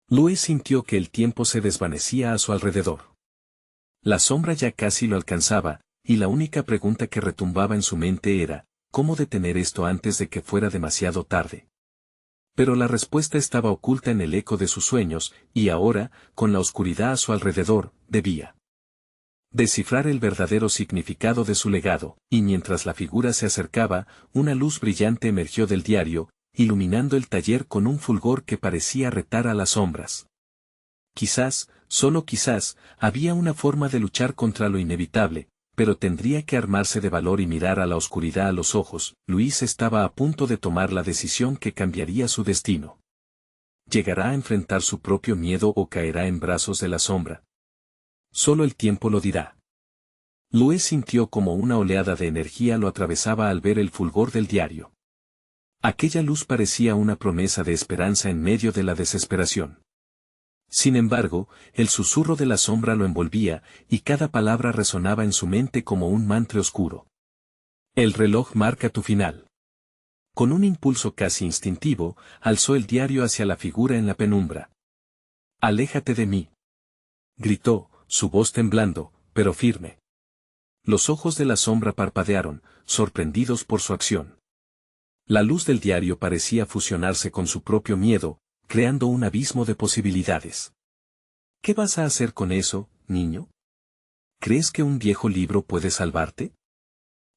Luis sintió que el tiempo se desvanecía a su alrededor. La sombra ya casi lo alcanzaba, y la única pregunta que retumbaba en su mente era, ¿cómo detener esto antes de que fuera demasiado tarde? Pero la respuesta estaba oculta en el eco de sus sueños, y ahora, con la oscuridad a su alrededor, debía descifrar el verdadero significado de su legado, y mientras la figura se acercaba, una luz brillante emergió del diario, iluminando el taller con un fulgor que parecía retar a las sombras. Quizás, solo quizás, había una forma de luchar contra lo inevitable, pero tendría que armarse de valor y mirar a la oscuridad a los ojos. Luis estaba a punto de tomar la decisión que cambiaría su destino. ¿Llegará a enfrentar su propio miedo o caerá en brazos de la sombra? Solo el tiempo lo dirá. Luis sintió como una oleada de energía lo atravesaba al ver el fulgor del diario. Aquella luz parecía una promesa de esperanza en medio de la desesperación. Sin embargo, el susurro de la sombra lo envolvía, y cada palabra resonaba en su mente como un mantra oscuro. El reloj marca tu final. Con un impulso casi instintivo, alzó el diario hacia la figura en la penumbra. «Aléjate de mí», gritó, su voz temblando, pero firme. Los ojos de la sombra parpadearon, sorprendidos por su acción. La luz del diario parecía fusionarse con su propio miedo, creando un abismo de posibilidades. ¿Qué vas a hacer con eso, niño? ¿Crees que un viejo libro puede salvarte?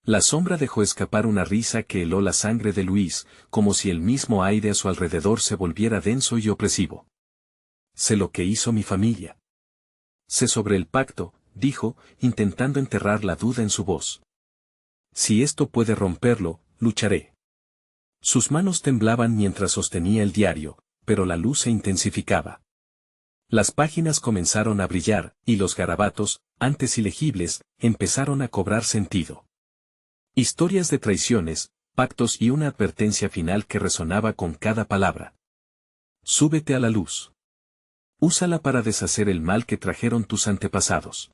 La sombra dejó escapar una risa que heló la sangre de Luis, como si el mismo aire a su alrededor se volviera denso y opresivo. Sé lo que hizo mi familia. Sé sobre el pacto, dijo, intentando enterrar la duda en su voz. Si esto puede romperlo, lucharé. Sus manos temblaban mientras sostenía el diario, pero la luz se intensificaba. Las páginas comenzaron a brillar, y los garabatos, antes ilegibles, empezaron a cobrar sentido. Historias de traiciones, pactos y una advertencia final que resonaba con cada palabra. Súbete a la luz. Úsala para deshacer el mal que trajeron tus antepasados.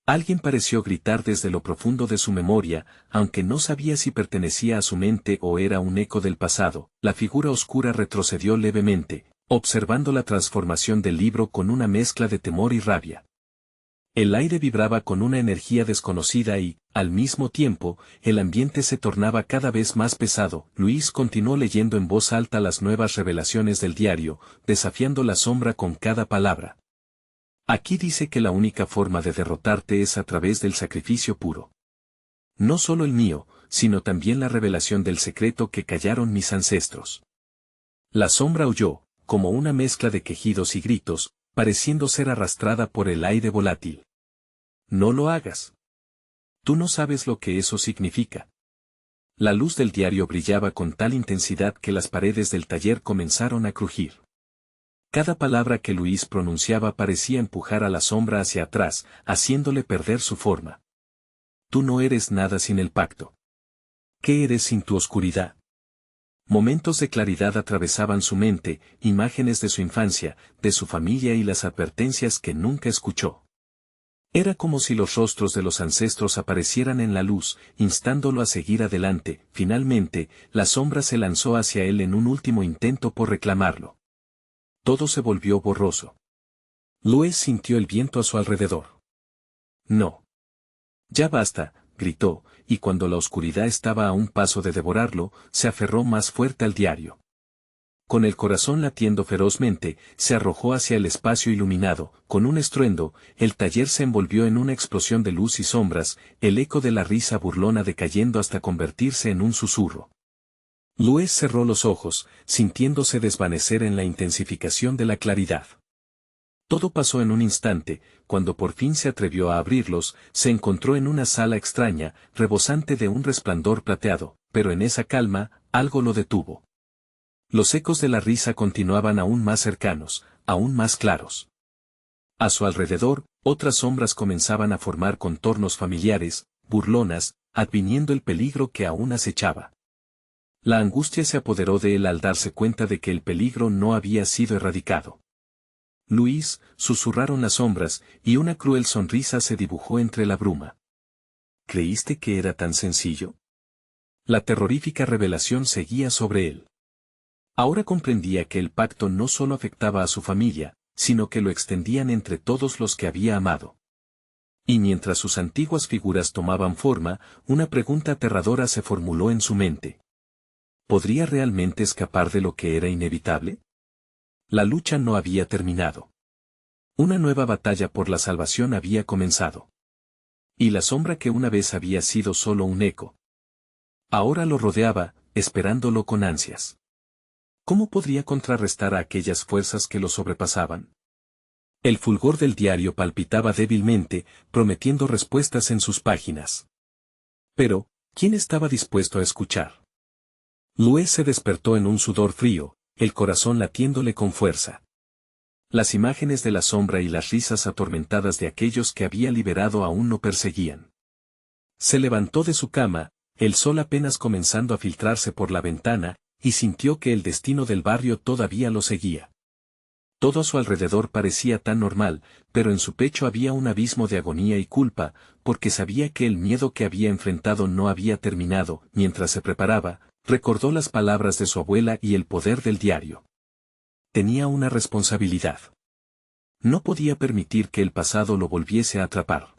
Alguien pareció gritar desde lo profundo de su memoria, aunque no sabía si pertenecía a su mente o era un eco del pasado. La figura oscura retrocedió levemente, observando la transformación del libro con una mezcla de temor y rabia. El aire vibraba con una energía desconocida y, Al mismo tiempo, el ambiente se tornaba cada vez más pesado. Luis continuó leyendo en voz alta las nuevas revelaciones del diario, desafiando la sombra con cada palabra. Aquí dice que la única forma de derrotarte es a través del sacrificio puro. No solo el mío, sino también la revelación del secreto que callaron mis ancestros. La sombra huyó, como una mezcla de quejidos y gritos, pareciendo ser arrastrada por el aire volátil. No lo hagas. Tú no sabes lo que eso significa. La luz del diario brillaba con tal intensidad que las paredes del taller comenzaron a crujir. Cada palabra que Luis pronunciaba parecía empujar a la sombra hacia atrás, haciéndole perder su forma. Tú no eres nada sin el pacto. ¿Qué eres sin tu oscuridad? Momentos de claridad atravesaban su mente, imágenes de su infancia, de su familia y las advertencias que nunca escuchó. Era como si los rostros de los ancestros aparecieran en la luz, instándolo a seguir adelante. Finalmente, la sombra se lanzó hacia él en un último intento por reclamarlo. Todo se volvió borroso. Luis sintió el viento a su alrededor. No. Ya basta, gritó, y cuando la oscuridad estaba a un paso de devorarlo, se aferró más fuerte al diario. Con el corazón latiendo ferozmente, se arrojó hacia el espacio iluminado. Con un estruendo, el taller se envolvió en una explosión de luz y sombras, el eco de la risa burlona decayendo hasta convertirse en un susurro. Luis cerró los ojos, sintiéndose desvanecer en la intensificación de la claridad. Todo pasó en un instante. Cuando por fin se atrevió a abrirlos, se encontró en una sala extraña, rebosante de un resplandor plateado, pero en esa calma, algo lo detuvo. Los ecos de la risa continuaban aún más cercanos, aún más claros. A su alrededor, otras sombras comenzaban a formar contornos familiares, burlonas, adviniendo el peligro que aún acechaba. La angustia se apoderó de él al darse cuenta de que el peligro no había sido erradicado. Luis, susurraron las sombras, y una cruel sonrisa se dibujó entre la bruma. ¿Creíste que era tan sencillo? La terrorífica revelación seguía sobre él. Ahora comprendía que el pacto no solo afectaba a su familia, sino que lo extendían entre todos los que había amado. Y mientras sus antiguas figuras tomaban forma, una pregunta aterradora se formuló en su mente. ¿Podría realmente escapar de lo que era inevitable? La lucha no había terminado. Una nueva batalla por la salvación había comenzado. Y la sombra que una vez había sido solo un eco, ahora lo rodeaba, esperándolo con ansias. ¿Cómo podría contrarrestar a aquellas fuerzas que lo sobrepasaban? El fulgor del diario palpitaba débilmente, prometiendo respuestas en sus páginas. Pero, ¿quién estaba dispuesto a escuchar? Luis se despertó en un sudor frío, el corazón latiéndole con fuerza. Las imágenes de la sombra y las risas atormentadas de aquellos que había liberado aún lo perseguían. Se levantó de su cama, el sol apenas comenzando a filtrarse por la ventana, y sintió que el destino del barrio todavía lo seguía. Todo a su alrededor parecía tan normal, pero en su pecho había un abismo de agonía y culpa, porque sabía que el miedo que había enfrentado no había terminado. Mientras se preparaba, recordó las palabras de su abuela y el poder del diario. Tenía una responsabilidad. No podía permitir que el pasado lo volviese a atrapar.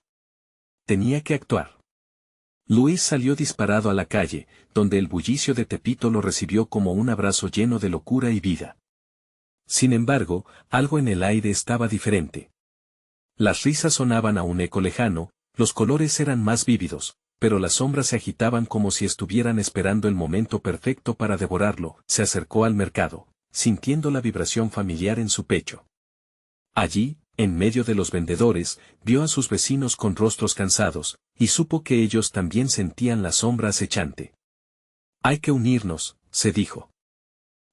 Tenía que actuar. Luis salió disparado a la calle, donde el bullicio de Tepito lo recibió como un abrazo lleno de locura y vida. Sin embargo, algo en el aire estaba diferente. Las risas sonaban a un eco lejano, los colores eran más vívidos, pero las sombras se agitaban como si estuvieran esperando el momento perfecto para devorarlo. Se acercó al mercado, sintiendo la vibración familiar en su pecho. Allí, en medio de los vendedores, vio a sus vecinos con rostros cansados, y supo que ellos también sentían la sombra acechante. Hay que unirnos, se dijo.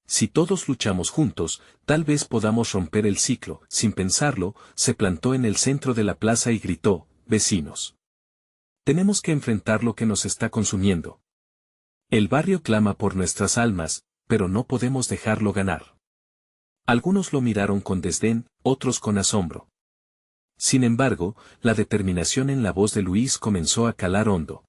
Si todos luchamos juntos, tal vez podamos romper el ciclo. Sin pensarlo, se plantó en el centro de la plaza y gritó, vecinos. Tenemos que enfrentar lo que nos está consumiendo. El barrio clama por nuestras almas, pero no podemos dejarlo ganar. Algunos lo miraron con desdén, otros con asombro. Sin embargo, la determinación en la voz de Luis comenzó a calar hondo.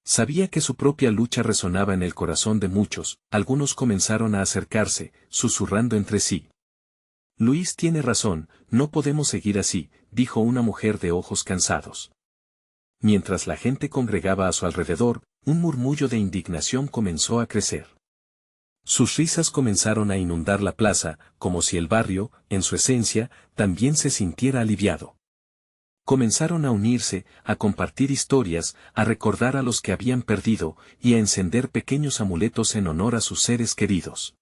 Sabía que su propia lucha resonaba en el corazón de muchos. Algunos comenzaron a acercarse, susurrando entre sí. Luis tiene razón, no podemos seguir así, dijo una mujer de ojos cansados. mientras la gente congregaba a su alrededor, un murmullo de indignación comenzó a crecer. Sus risas comenzaron a inundar la plaza, como si el barrio, en su esencia, también se sintiera aliviado. Comenzaron a unirse, a compartir historias, a recordar a los que habían perdido, y a encender pequeños amuletos en honor a sus seres queridos.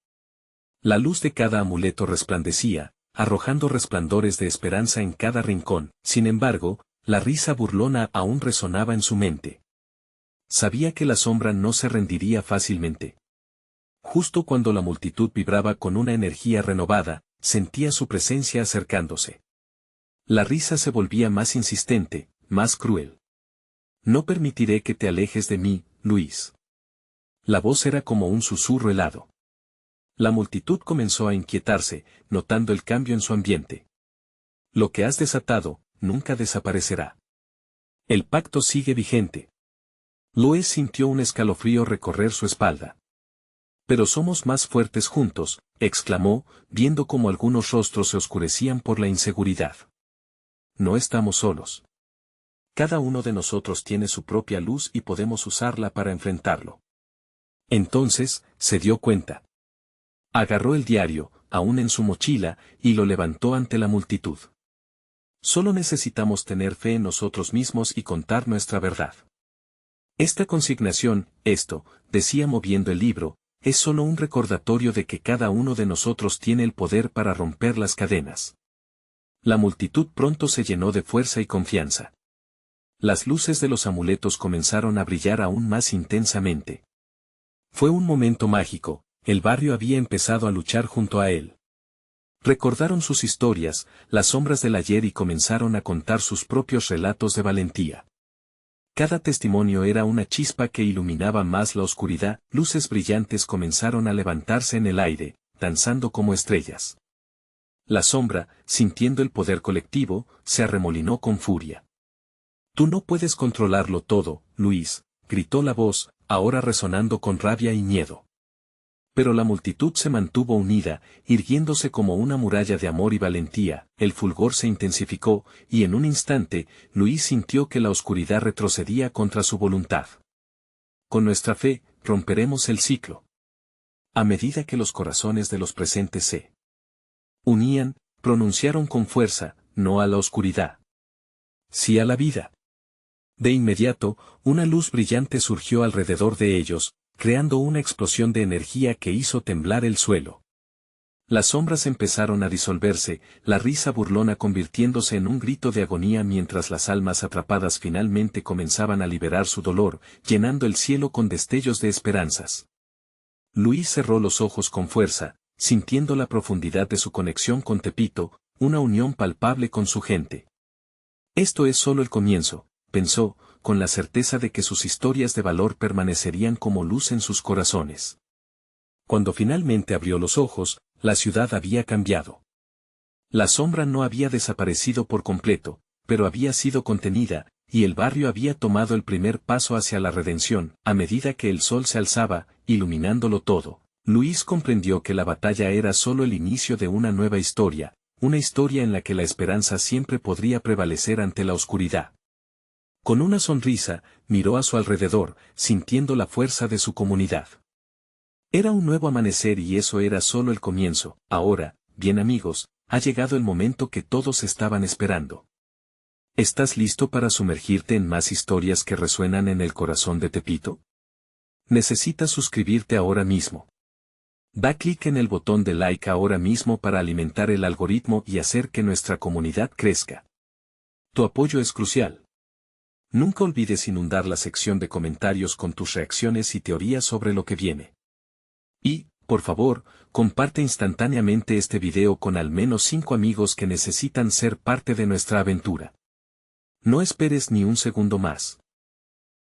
La luz de cada amuleto resplandecía, arrojando resplandores de esperanza en cada rincón. Sin embargo, la risa burlona aún resonaba en su mente. Sabía que la sombra no se rendiría fácilmente. Justo cuando la multitud vibraba con una energía renovada, sentía su presencia acercándose. La risa se volvía más insistente, más cruel. No permitiré que te alejes de mí, Luis. La voz era como un susurro helado. La multitud comenzó a inquietarse, notando el cambio en su ambiente. Lo que has desatado, nunca desaparecerá. El pacto sigue vigente. Luis sintió un escalofrío recorrer su espalda. Pero somos más fuertes juntos, exclamó, viendo cómo algunos rostros se oscurecían por la inseguridad. No estamos solos. Cada uno de nosotros tiene su propia luz y podemos usarla para enfrentarlo. Entonces, se dio cuenta. Agarró el diario, aún en su mochila, y lo levantó ante la multitud. Solo necesitamos tener fe en nosotros mismos y contar nuestra verdad. Esta consignación, esto, decía moviendo el libro, es solo un recordatorio de que cada uno de nosotros tiene el poder para romper las cadenas. La multitud pronto se llenó de fuerza y confianza. Las luces de los amuletos comenzaron a brillar aún más intensamente. Fue un momento mágico, el barrio había empezado a luchar junto a él. Recordaron sus historias, las sombras del ayer y comenzaron a contar sus propios relatos de valentía. Cada testimonio era una chispa que iluminaba más la oscuridad, luces brillantes comenzaron a levantarse en el aire, danzando como estrellas. La sombra, sintiendo el poder colectivo, se arremolinó con furia. Tú no puedes controlarlo todo, Luis, gritó la voz, ahora resonando con rabia y miedo. Pero la multitud se mantuvo unida, irguiéndose como una muralla de amor y valentía, el fulgor se intensificó, y en un instante, Luis sintió que la oscuridad retrocedía contra su voluntad. Con nuestra fe, romperemos el ciclo. A medida que los corazones de los presentes se unían, pronunciaron con fuerza, no a la oscuridad. Sí a la vida. De inmediato, una luz brillante surgió alrededor de ellos, creando una explosión de energía que hizo temblar el suelo. Las sombras empezaron a disolverse, la risa burlona convirtiéndose en un grito de agonía mientras las almas atrapadas finalmente comenzaban a liberar su dolor, llenando el cielo con destellos de esperanzas. Luis cerró los ojos con fuerza, sintiendo la profundidad de su conexión con Tepito, una unión palpable con su gente. Esto es solo el comienzo, pensó, con la certeza de que sus historias de valor permanecerían como luz en sus corazones. Cuando finalmente abrió los ojos, la ciudad había cambiado. La sombra no había desaparecido por completo, pero había sido contenida, y el barrio había tomado el primer paso hacia la redención. A medida que el sol se alzaba, iluminándolo todo, Luis comprendió que la batalla era solo el inicio de una nueva historia, una historia en la que la esperanza siempre podría prevalecer ante la oscuridad. Con una sonrisa, miró a su alrededor, sintiendo la fuerza de su comunidad. Era un nuevo amanecer y eso era solo el comienzo. Ahora, bien amigos, ha llegado el momento que todos estaban esperando. ¿Estás listo para sumergirte en más historias que resuenan en el corazón de Tepito? Necesitas suscribirte ahora mismo. Da clic en el botón de like ahora mismo para alimentar el algoritmo y hacer que nuestra comunidad crezca. Tu apoyo es crucial. Nunca olvides inundar la sección de comentarios con tus reacciones y teorías sobre lo que viene. Y, por favor, comparte instantáneamente este video con al menos 5 amigos que necesitan ser parte de nuestra aventura. No esperes ni un segundo más.